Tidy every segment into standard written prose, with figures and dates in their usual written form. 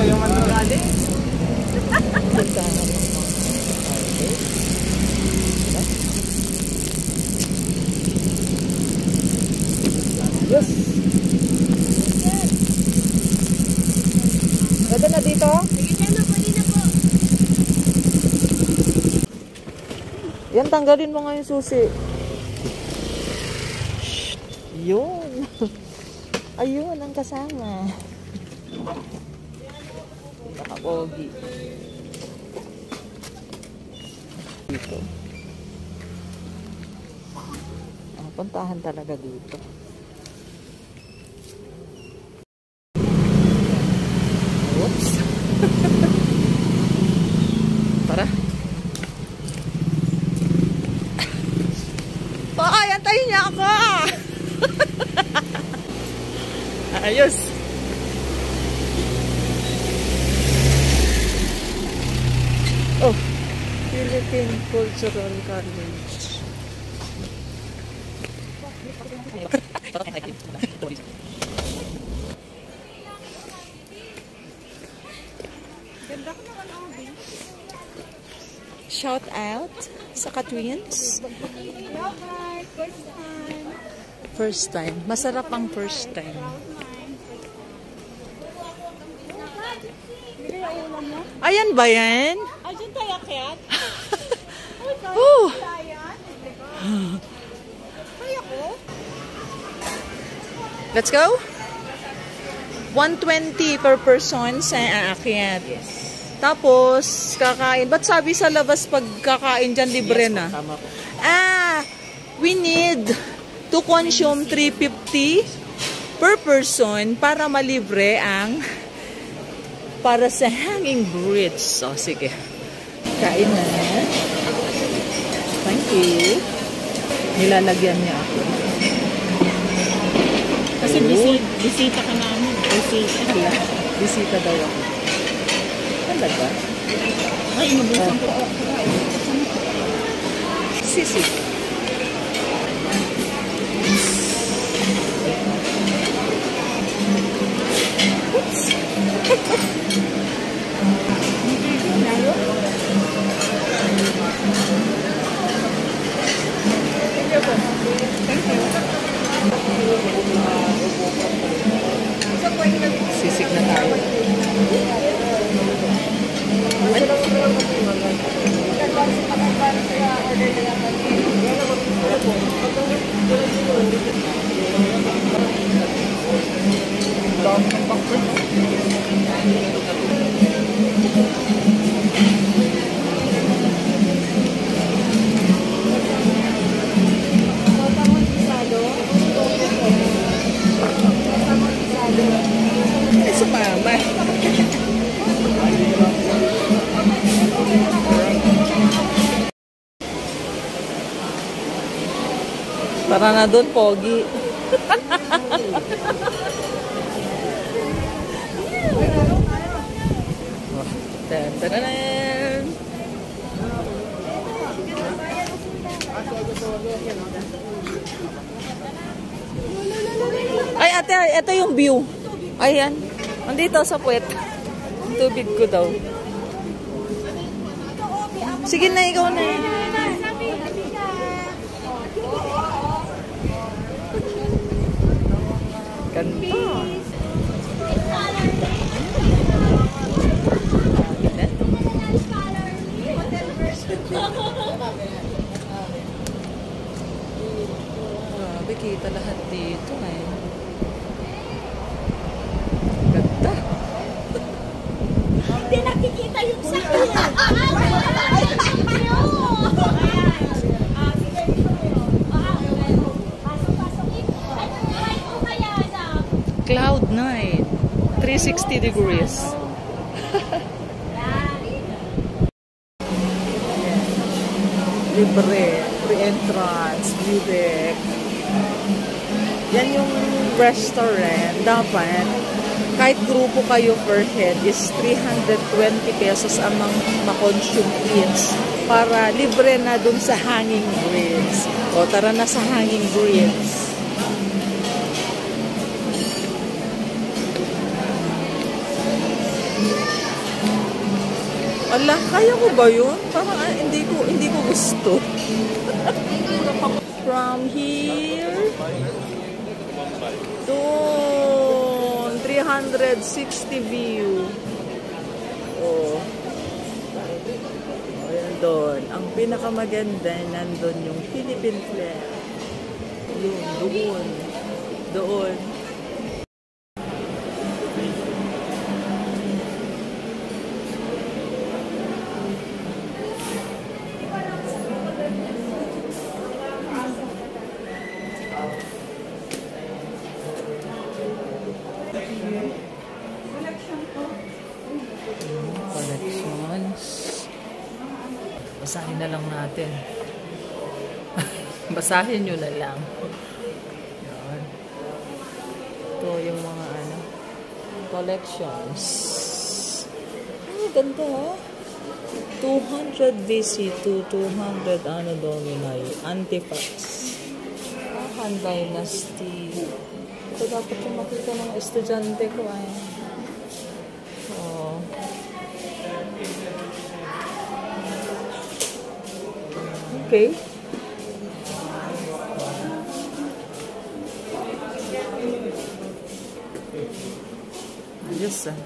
yung manungali. Yes. Ganda na dito? Sige, dyan na po, na po. Yan, tanggalin mo nga yung susi. Yun. Ayun, ang kasama. Nakapogi. Dito. Puntahan talaga dito. Oops. Tara. Ay, antayin niya ako! Ayos! Oh, Philippine Cultural College. Shout out sa ka-twins. First time. Masarap ang first time. Ayan ba yan? Ayan tayo, Kiat. Oh. Let's go. 120 per person sa aakyat. Yes. Tapos, kakain. Ba't sabi sa labas pag kakain dyan, libre na? Tama po. We need to consume 350 per person para malibre ang para sa hanging bridge. So, sige. Kain na. Thank you. Nilalagyan niya ako. Kasi bisita ka namin. Bisita daw ako. Talaga? Ay, inubusan ko. Sisig. Oops. Sisig na tayo. Sumama. Tara na doon, Pogi. Tadadadan. Ay, ate, ito yung view. Ayan. Nandito sa puwet. Ang tubig ko daw. Sige na, ikaw na. Ganda. Grabe, kita lahat dito eh. Ganda. Hindi nakikita yung sakit. Cloud 9. 360 degrees. Libre. Free entrance. View deck. Yan yung restaurant. Dapat, kahit grupo kayo per head is 320 pesos ang ma-consume each para libre na dun sa hanging bridge. O, tara na sa hanging bridge. Ala, kaya ko ba yun? Parang hindi ko gusto. From here, doon, 360 view. Oh. Ayan doon. Ang pinakamaganda, nandun yung Philippine flag. Yun, doon. Doon. Collections. Basahin na lang natin. Basahin nyo na lang. Yan. Ito yung mga collections. Oh, ganda ha. 200 VC to 200 Domini. Antifax. Han Dynasty. Ito dapat yung makita ng estudyante ko ay. Oh. Okay. Ayos ah.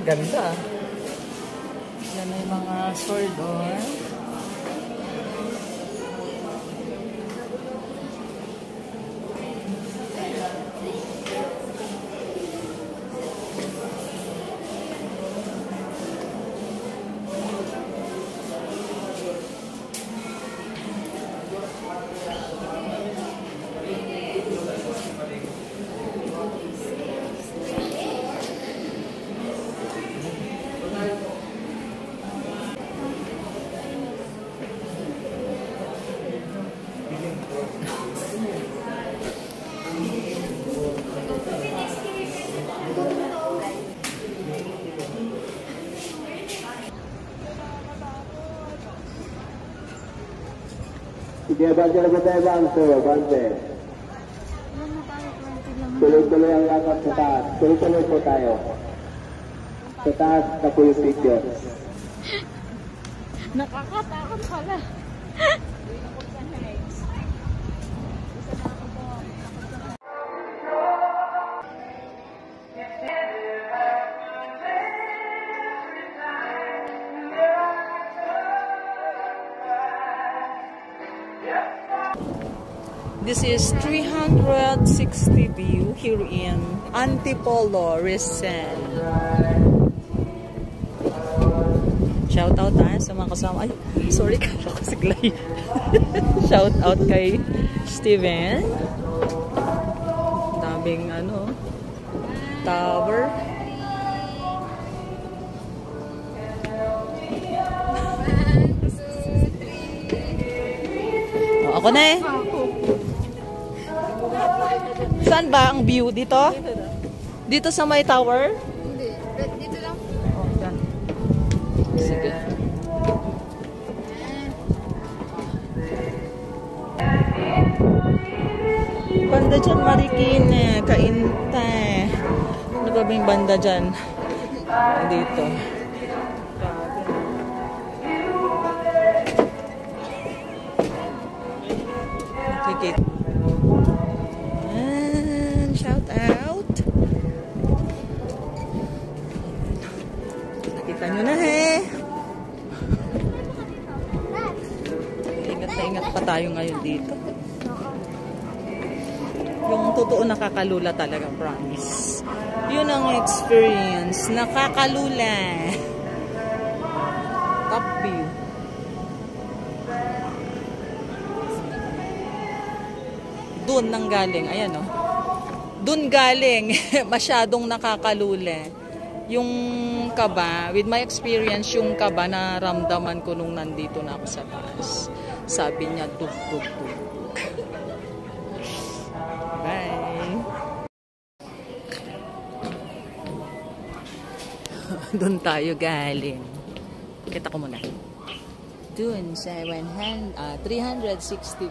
Ganda. Yan ay mga sword on. Sige, bante na po tayo, bante. Tuloy-tuloy ang lakad sa taas. Tuloy-tuloy po tayo. Sa taas na po yung picture. Nakakatakot pala. This is 360 view here in Antipolo, Rizal. Shout out sa mga kasama. Ay, sorry ka ako si Clay. Shout out kay Steven. Daming tower. Oh, ako na eh. Saan ba ang view? Dito? Dito sa may tower? Hindi. Dito lang. Oh, dyan. Sige. Banda dyan, Marikina. Kainte. Ano ba yung banda dyan? Dito. Sige. Shout out. Nakita nyo na Ingat na ingat pa tayo ngayon dito. Yung totoo nakakalula talaga, promise. Yun ang experience. Nakakalula. Top view. Doon nang galing. Ayan o. Doon galing, masyadong nakakalula. Yung kaba, with my experience, yung kaba na ramdaman ko nung nandito na ako sa taas. Sabi niya, dug. Bye! Doon tayo galing. Kita ko muna. Doon sa 360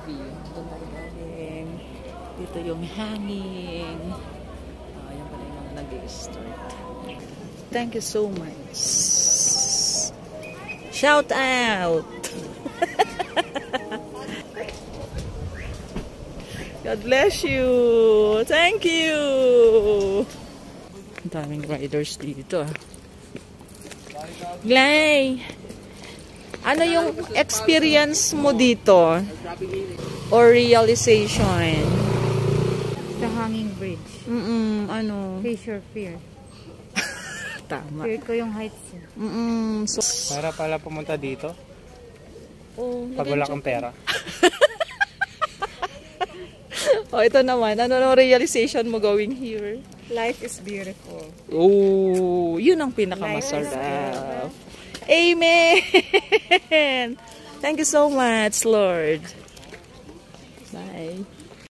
view. Doon tayo galing. Dito yung hanging. Ayan pala yung mga nag-start. Thank you so much. Shout out! God bless you! Thank you! Ang daming riders dito. Glay! Ano yung experience mo dito? Or realization? The hanging bridge. Ano? Face your fear. Tama. Fear ko yung heights. So, Para pala pumunta dito, oh, pag wala kang pera. oh, ito naman. Ano ang realization mo going here? Life is beautiful. Oh, yun ang pinakamasarap. Amen! Thank you so much, Lord. Bye.